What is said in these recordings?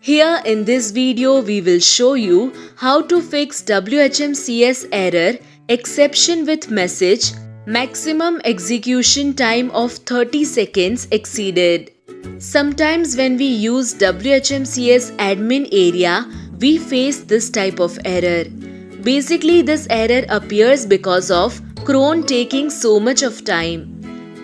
Here in this video, we will show you how to fix WHMCS error exception with message maximum execution time of 30 seconds exceeded. Sometimes when we use WHMCS admin area, we face this type of error. Basically, this error appears because of CRON taking so much of time.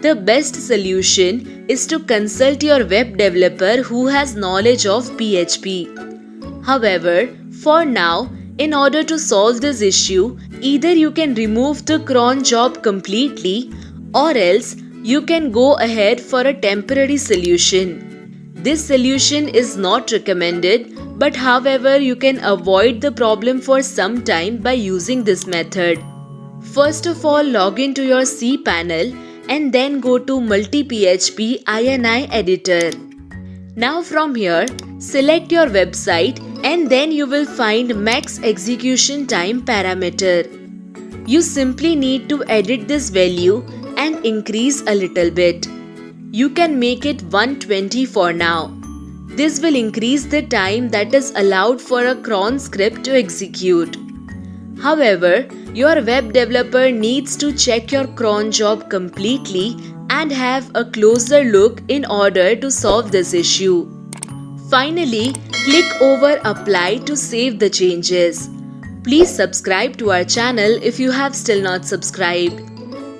The best solution is to consult your web developer who has knowledge of PHP. However, for now, in order to solve this issue, either you can remove the cron job completely or else you can go ahead for a temporary solution. This solution is not recommended, but however you can avoid the problem for some time by using this method. First of all, log into your cPanel and then go to multi-PHP INI editor. Now from here, select your website and then you will find max execution time parameter. You simply need to edit this value and increase a little bit. You can make it 120 for now. This will increase the time that is allowed for a cron script to execute. However, your web developer needs to check your cron job completely and have a closer look in order to solve this issue. Finally, click over Apply to save the changes. Please subscribe to our channel if you have still not subscribed.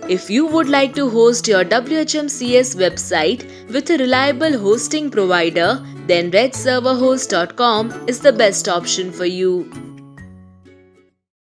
If you would like to host your WHMCS website with a reliable hosting provider, then redserverhost.com is the best option for you.